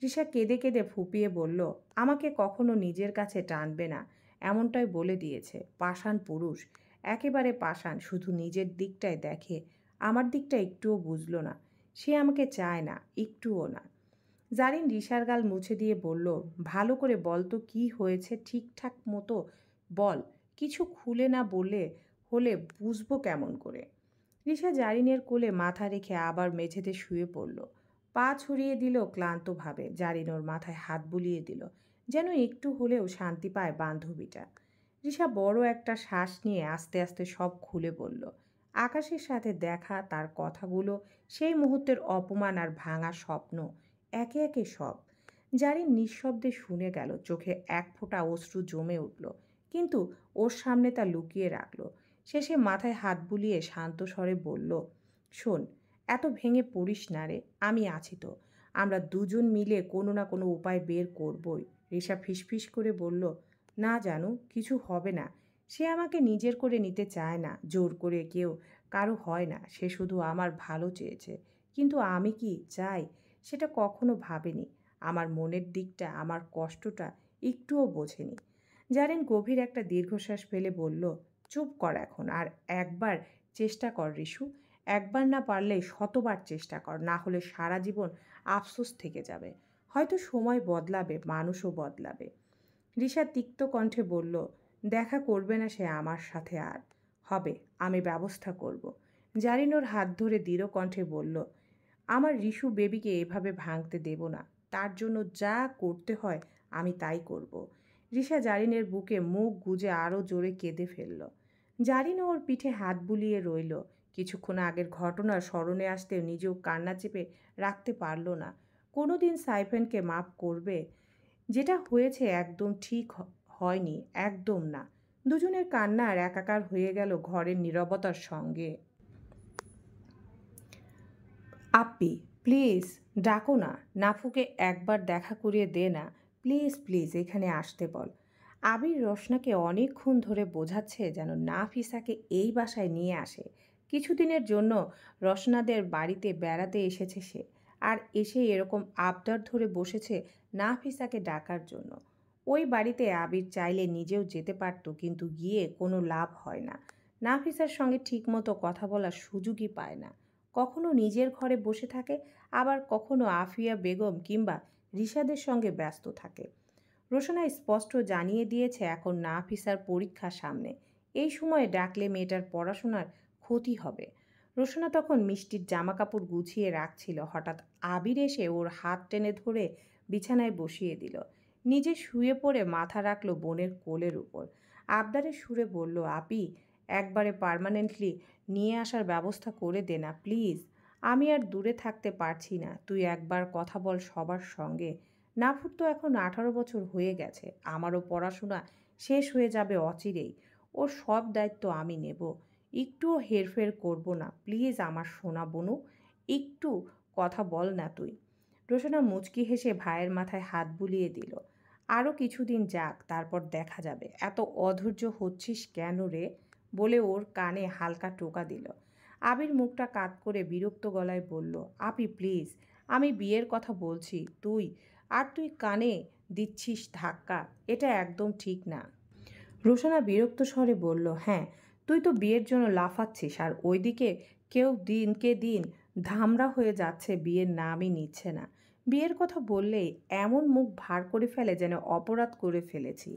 S1: রিশা কেঁদে কেঁদে ফুপিয়ে বলল, আমাকে কখনো নিজের কাছে টানবে না, এমনটাই বলে দিয়েছে। পাষাণ পুরুষ, একেবারে পাষাণ, শুধু নিজের দিকটাই দেখে, আমার দিকটা একটুও বুঝলো না। সে আমাকে চায় না, একটুও না। জারিন রিশার গাল মুছে দিয়ে বলল, ভালো করে বল তো কি হয়েছে, ঠিকঠাক মতো বল। কিছু খুলে না বলে হলে বুঝবো কেমন করে। রিশা জারিনের কোলে মাথা রেখে আবার মেঝেতে শুয়ে পড়ল। পা ছড়িয়ে দিল ক্লান্তভাবে। জারিন ওর মাথায় হাত বুলিয়ে দিল, যেন একটু হলেও শান্তি পায় বান্ধবীটা। রিশা বড় একটা শ্বাস নিয়ে আস্তে আস্তে সব খুলে বলল। আকাশের সাথে দেখা, তার কথাগুলো, সেই মুহূর্তের অপমান আর ভাঙা স্বপ্ন, একে একে সব। জারিন নিঃশব্দে শুনে গেল। চোখে এক ফোঁটা অশ্রু জমে উঠল, কিন্তু ওর সামনে তা লুকিয়ে রাখল। শেষে মাথায় হাত বুলিয়ে শান্ত স্বরে বলল, শোন, এত ভেঙে পড়িস না রে, আমি আছি তো। আমরা দুজন মিলে কোনো না কোনো উপায় বের করবই। রিশা ফিসফিস করে বলল, না জানু, কিছু হবে না। সে আমাকে নিজের করে নিতে চায় না, জোর করে কেউ কারো হয় না। সে শুধু আমার ভালো চেয়েছে, কিন্তু আমি কি চাই সেটা কখনো ভাবেনি। আমার মনের দিকটা, আমার কষ্টটা একটুও বোঝেনি। জারেন গভীর একটা দীর্ঘশ্বাস ফেলে বলল, চুপ কর এখন, আর একবার চেষ্টা কর রিশু। একবার না পারলে শতবার চেষ্টা কর, না হলে সারা জীবন আফসোস থেকে যাবে। হয়তো সময় বদলাবে, মানুষও বদলাবে। রিশা তিক্ত কণ্ঠে বলল, দেখা করবে না সে আমার সাথে আর। হবে, আমি ব্যবস্থা করব। জারিন ওর হাত ধরে দৃঢ় কণ্ঠে বলল, আমার রিশু বেবিকে এভাবে ভাঙতে দেব না। তার জন্য যা করতে হয় আমি তাই করব। রিশা জারিনের বুকে মুখ গুজে আরও জোরে কেঁদে ফেলল। জারিনও ওর পিঠে হাত বুলিয়ে রইল। কিছুক্ষণ আগের ঘটনার স্মরণে আসতেও নিজেও কান্না চেপে রাখতে পারল না। কোনো দিন সাইফেনকে মাফ করবে? যেটা হয়েছে একদম ঠিক হয়নি, একদম না। দুজনের কান্নার একাকার হয়ে গেল ঘরের নীরবতার সঙ্গে। আপ্পি, প্লিজ ডাকো না, নাফুকে একবার দেখা করিয়ে দে না, প্লিজ প্লিজ এখানে আসতে বল। আবির রোশনাকে অনেকক্ষণ ধরে বোঝাচ্ছে যেন নাফিসাকে এই বাসায় নিয়ে আসে। কিছুদিনের জন্য রোশনাদের বাড়িতে বেড়াতে এসেছে সে, আর এসে এরকম আবদার ধরে বসেছে নাফিসাকে ডাকার জন্য। ওই বাড়িতে আবির চাইলে নিজেও যেতে পারত, কিন্তু গিয়ে কোনো লাভ হয় না। নাফিসার সঙ্গে ঠিকমতো কথা বলার সুযোগই পায় না। কখনো নিজের ঘরে বসে থাকে, আবার কখনো আফিয়া বেগম কিংবা রিশাদের সঙ্গে ব্যস্ত থাকে। রোশনা স্পষ্ট জানিয়ে দিয়েছে এখন নাফিসার পরীক্ষা সামনে, এই সময়ে ডাকলে মেয়েটার পড়াশোনার ক্ষতি হবে। রোশনা তখন মিষ্টির জামাকাপড় গুছিয়ে রাখছিল, হঠাৎ আবির এসে ওর হাত টেনে ধরে বিছানায় বসিয়ে দিল। নিজে শুয়ে পড়ে মাথা রাখলো বোনের কোলের উপর। আবদারের সুরে বলল, আপি, একবারে পার্মানেন্টলি নিয়ে আসার ব্যবস্থা করে দে না প্লিজ। আমি আর দূরে থাকতে পারছি না, তুই একবার কথা বল সবার সঙ্গে। নাফুর তো এখন 18 বছর হয়ে গেছে, আমারও পড়াশোনা শেষ হয়ে যাবে অচিরেই। ওর সব দায়িত্ব আমি নেব। একটুও হেরফের করব না। প্লিজ আমার সোনা বনু, একটু কথা বল না তুই। রোশনা মুচকি হেসে ভাইয়ের মাথায় হাত বুলিয়ে দিল। আরও কিছুদিন যাক, তারপর দেখা যাবে। এত অধৈর্য হচ্ছিস কেন রে? বলে ওর কানে হালকা টোকা দিল। আবির মুখটা কাত করে বিরক্ত গলায় বলল, আপি প্লিজ, আমি বিয়ের কথা বলছি, তুই কানে দিচ্ছিস ধাক্কা। এটা একদম ঠিক না। রোশনা বিরক্ত স্বরে বলল, হ্যাঁ, তুই তো বিয়ের জন্য লাফাচ্ছিস, আর ওইদিকে কেউ দিনকে দিন ধামড়া হয়ে যাচ্ছে, বিয়ের নামই নিচ্ছে না। বিয়ের কথা বললেই এমন মুখ ভার করে ফেলে যেন অপরাধ করে ফেলেছি।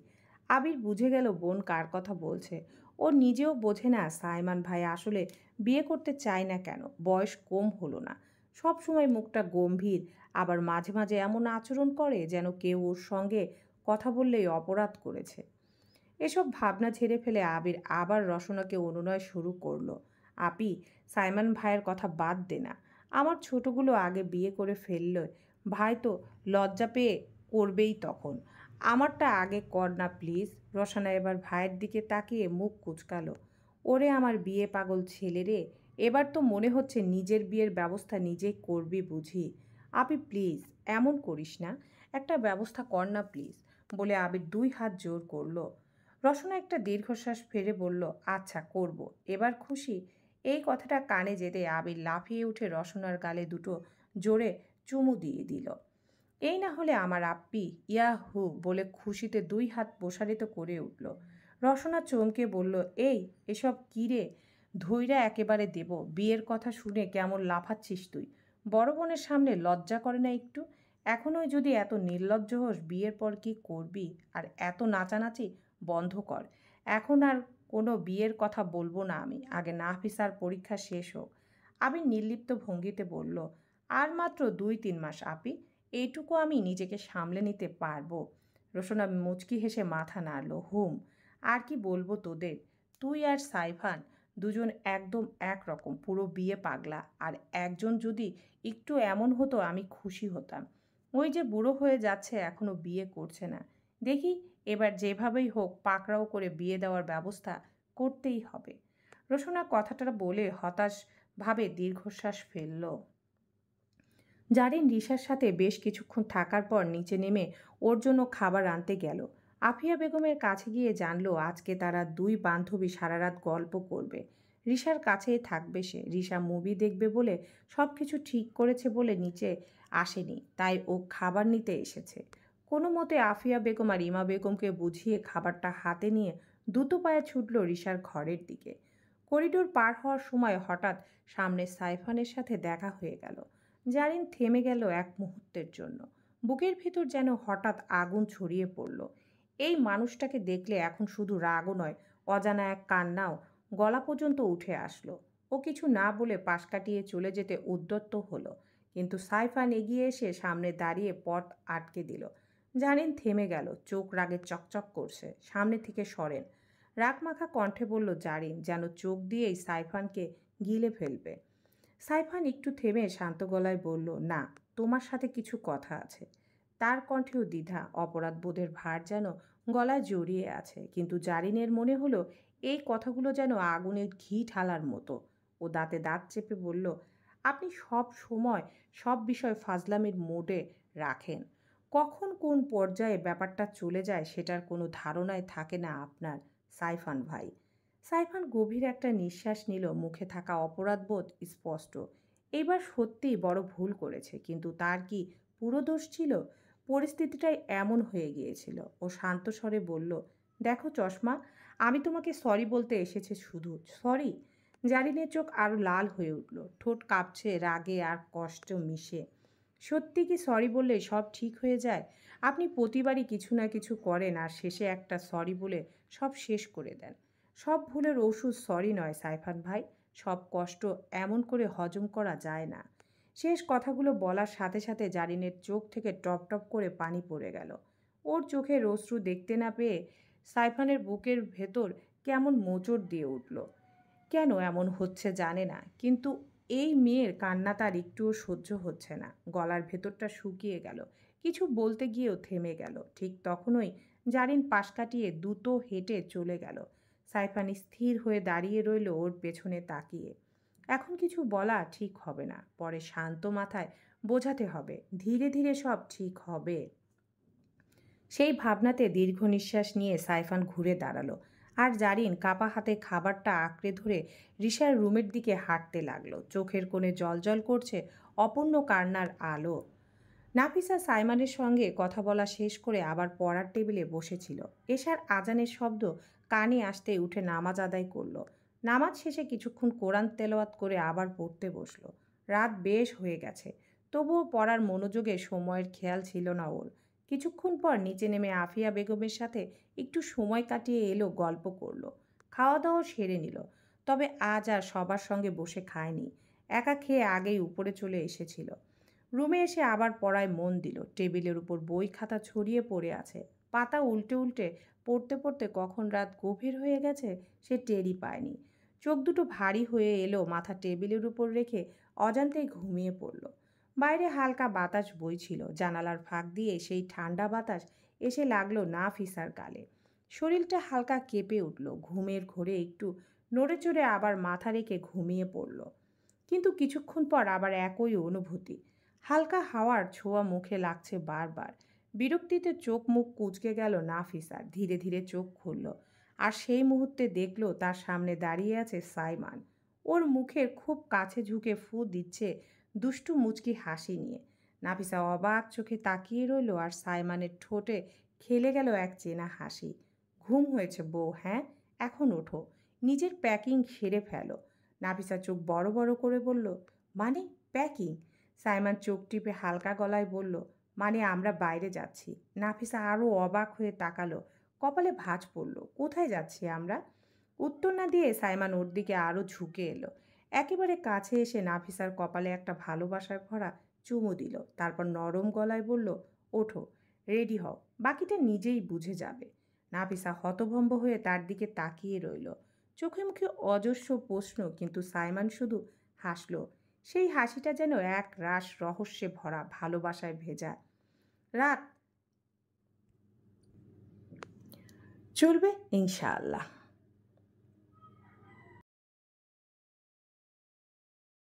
S1: আবির বুঝে গেল বোন কার কথা বলছে। ও নিজেও বোঝে না সাইমান ভাই আসলে বিয়ে করতে চায় না কেন। বয়স কম হলো না, সব সময় মুখটা গম্ভীর, আবার মাঝে মাঝে এমন আচরণ করে যেন কেউ ওর সঙ্গে কথা বললেই অপরাধ করেছে। এসব ভাবনা ঝেড়ে ফেলে আবির আবার রসনাকে অনুনয় শুরু করলো, আপি, সাইমন ভাইয়ের কথা বাদ দে না। আমার ছোটগুলো আগে বিয়ে করে ফেললে ভাই তো লজ্জা পেয়ে করবেই তখন। আমারটা আগে কর না প্লিজ। রসনা এবার ভাইয়ের দিকে তাকিয়ে মুখ কুঁচকালো। ওরে আমার বিয়ে পাগল ছেলে রে, এবার তো মনে হচ্ছে নিজের বিয়ের ব্যবস্থা নিজেই করবি বুঝি। আপি প্লিজ এমন করিস না, একটা ব্যবস্থা কর না প্লিজ। বলে আবির দুই হাত জোর করলো। রসনা একটা দীর্ঘশ্বাস ফেলে বলল, আচ্ছা করব, এবার খুশি? এই কথাটা কানে যেতে আবির লাফিয়ে উঠে রসনার গালে দুটো জোরে চুমু দিয়ে দিল। এই না হলে আমার আপ্পি, ইয়াহু বলে খুশিতে দুই হাত প্রসারিত করে উঠল। রসনা চমকে বলল, এসব কী রে? ধৈর্য একেবারে দেব। বিয়ের কথা শুনে কেমন লাফাচ্ছিস তুই? বড় বোনের সামনে লজ্জা করে না একটু? এখনই যদি এত নির্লজ্জ হোস, বিয়ের পর কি করবি? আর এত নাচানাচি বন্ধ কর। এখন আর কোনো বিয়ের কথা বলবো না আমি, আগে নাফিসার পরীক্ষা শেষ হোক। আমি নির্লিপ্ত ভঙ্গিতে বলল, আর মাত্র 2-3 মাস আপি, এইটুকু আমি নিজেকে সামলে নিতে পারবো। রোশনা মুচকি হেসে মাথা নাড়ল। আর কি বলবো তোদের? তুই আর সাইফান দুজন একদম একরকম, পুরো বিয়ে পাগলা। আর একজন যদি একটু এমন হতো আমি খুশি হতাম। ওই যে বুড়ো হয়ে যাচ্ছে, এখনো বিয়ে করছে না। দেখি এবার যেভাবেই হোক পাকড়াও করে বিয়ে দেওয়ার ব্যবস্থা করতেই হবে। রোশনা কথাটা বলে হতাশভাবে দীর্ঘশ্বাস ফেলল। জারিন রিশার সাথে বেশ কিছুক্ষণ থাকার পর নিচে নেমে ওর জন্য খাবার আনতে গেল। আফিয়া বেগমের কাছে গিয়ে জানলো আজকে তারা দুই বান্ধবী সারা রাত গল্প করবে। রিশার কাছেই থাকবে সে। রিশা মুভি দেখবে বলে সব কিছু ঠিক করেছে বলে নিচে আসেনি, তাই ও খাবার নিতে এসেছে। কোনো মতে আফিয়া বেগম আর ইমা বেগমকে বুঝিয়ে খাবারটা হাতে নিয়ে দ্রুত পায়ে ছুটল রিশার ঘরের দিকে। করিডোর পার হওয়ার সময় হঠাৎ সামনে সাইফানের সাথে দেখা হয়ে গেল। জারিন থেমে গেল এক মুহূর্তের জন্য। বুকের ভিতর যেন হঠাৎ আগুন ছড়িয়ে পড়ল। এই মানুষটাকে দেখলে এখন শুধু রাগও নয়, অজানা এক কান্নাও গলা পর্যন্ত উঠে আসলো। ও কিছু না বলে পাশ কাটিয়ে চলে যেতে উদ্যত হলো, কিন্তু সাইফান এগিয়ে এসে সামনে দাঁড়িয়ে পথ আটকে দিল। জারিন থেমে গেল, চোখ রাগে চকচক করছে। সামনে থেকে সরেন, রাগমাখা কণ্ঠে বলল জারিন, যেন চোখ দিয়েই সাইফানকে গিলে ফেলবে। সাইফান একটু থেমে শান্ত গলায় বলল, না, তোমার সাথে কিছু কথা আছে। তার কণ্ঠেও দ্বিধা, অপরাধবোধের ভার যেন গলায় জড়িয়ে আছে। কিন্তু জারিনের মনে হলো এই কথাগুলো যেন আগুনের ঘি ঢালার মতো। ও দাঁতে দাঁত চেপে বলল, আপনি সব সময় সব বিষয় ফাজলামির মোডে রাখেন। কখন কোন পর্যায়ে ব্যাপারটা চলে যায় সেটার কোনো ধারণাই থাকে না আপনার, সাইফান ভাই। সাইফান গভীর একটা নিঃশ্বাস নিল, মুখে থাকা অপরাধবোধ স্পষ্ট। এইবার সত্যিই বড় ভুল করেছে, কিন্তু তার কি পুরো দোষ ছিল? পরিস্থিতিটাই এমন হয়ে গিয়েছিল। ও শান্ত স্বরে বলল, দেখো চশমা, আমি তোমাকে সরি বলতে এসেছি, শুধু সরি। জারিনের চোখ আরও লাল হয়ে উঠল, ঠোঁট কাঁপছে রাগে আর কষ্ট মিশে। সত্যি কি সরি বললে সব ঠিক হয়ে যায়? আপনি প্রতিবারই কিছু না কিছু করেন আর শেষে একটা সরি বলে সব শেষ করে দেন। সব ভুলের ওষুধ সরি নয় সাইফান ভাই। সব কষ্ট এমন করে হজম করা যায় না। শেষ কথাগুলো বলার সাথে সাথে জারিনের চোখ থেকে টপ টপ করে পানি পড়ে গেল। ওর চোখের অশ্রু দেখতে না পেয়ে সাইফানের বুকের ভেতর কেমন মোচড় দিয়ে উঠল। কেন এমন হচ্ছে জানে না, কিন্তু এই মেয়ের কান্না তার একটুও সহ্য হচ্ছে না। গলার ভেতরটা শুকিয়ে গেল, কিছু বলতে গিয়েও থেমে গেল। ঠিক তখনই জারিন পাশ কাটিয়ে দ্রুত হেঁটে চলে গেল। সাইফান স্থির হয়ে দাঁড়িয়ে রইল ওর পেছনে তাকিয়ে। এখন কিছু বলা ঠিক হবে না, পরে শান্ত মাথায় বোঝাতে হবে ধীরে ধীরে সব ঠিক হবে। সেই ভাবনাতে দীর্ঘ নিঃশ্বাস নিয়ে সাইফান ঘুরে দাঁড়ালো, আর জারিন কাপা হাতে খাবারটা আঁকড়ে ধরে রিশার রুমের দিকে হাঁটতে লাগলো। চোখের কোণে জলজল করছে অপূর্ণ কান্নার আলো। নাফিসা সাইমানের সঙ্গে কথা বলা শেষ করে আবার পড়ার টেবিলে বসেছিল। এশার আজানের শব্দ কানে আসতে উঠে নামাজ আদায় করলো। নামাজ শেষে কিছুক্ষণ কোরআন তেলাওয়াত করে আবার পড়তে বসলো। রাত বেশ হয়ে গেছে, তবুও পড়ার মনোযোগে সময়ের খেয়াল ছিল না ওর। কিছুক্ষণ পর নিচে নেমে আফিয়া বেগমের সাথে একটু সময় কাটিয়ে এলো, গল্প করলো, খাওয়া দাওয়া সেরে নিল। তবে আজ আর সবার সঙ্গে বসে খায়নি, একা খেয়ে আগেই উপরে চলে এসেছিল। রুমে এসে আবার পড়ায় মন দিল। টেবিলের উপর বই খাতা ছড়িয়ে পড়ে আছে, পাতা উল্টে উল্টে পড়তে পড়তে কখন রাত গভীর হয়ে গেছে সে টেরই পায়নি। চোখ দুটো ভারী হয়ে এলো, মাথা টেবিলের উপর রেখে অজান্তেই ঘুমিয়ে পড়ল। বাইরে হালকা বাতাস বইছিল, জানালার ফাঁক দিয়ে সেই ঠান্ডা বাতাস এসে লাগলো নাফিসার গালে। শরীরটা হালকা কেঁপে উঠল। ঘুমের ঘোরে একটু নড়ে চড়ে আবার মাথা রেখে ঘুমিয়ে পড়ল। কিন্তু কিছুক্ষণ পর আবার একই অনুভূতি, হালকা হাওয়ার ছোঁয়া মুখে লাগছে বারবার। বিরক্তিতে চোখ মুখ কুঁচকে গেল নাফিসার। ধীরে ধীরে চোখ খুলল, আর সেই মুহূর্তে দেখল তার সামনে দাঁড়িয়ে আছে সাইমান। ওর মুখের খুব কাছে ঝুঁকে ফু দিচ্ছে দুষ্টু মুচকি হাসি নিয়ে। নাফিসা অবাক চোখে তাকিয়ে রইল, আর সাইমানের ঠোঁটে খেলে গেল এক চেনা হাসি। ঘুম হয়েছে বউ, হ্যাঁ? এখন ওঠো, নিজের প্যাকিং সেরে ফেলো। নাফিসা চোখ বড় বড় করে বলল, মানে প্যাকিং? সাইমান চোখ টিপে হালকা গলায় বলল, মানে আমরা বাইরে যাচ্ছি। নাফিসা আরও অবাক হয়ে তাকালো, কপালে ভাঁজ পড়ল। কোথায় যাচ্ছি আমরা? উত্তর না দিয়ে সাইমান ওর দিকে আরও ঝুঁকে এলো। একেবারে কাছে এসে নাফিসার কপালে একটা ভালোবাসার ভরা চুমু দিল। তারপর নরম গলায় বলল, ওঠো, রেডি হও, বাকিটা নিজেই বুঝে যাবে। নাফিসা হতভম্ব হয়ে তার দিকে তাকিয়ে রইল, চোখে মুখে অজস্র প্রশ্ন, কিন্তু সাইমান শুধু হাসল। সেই হাসিটা যেন এক রাস রহস্যে ভরা, ভালোবাসায় ভেজা। রাত চলবে ইনশাআল্লাহ।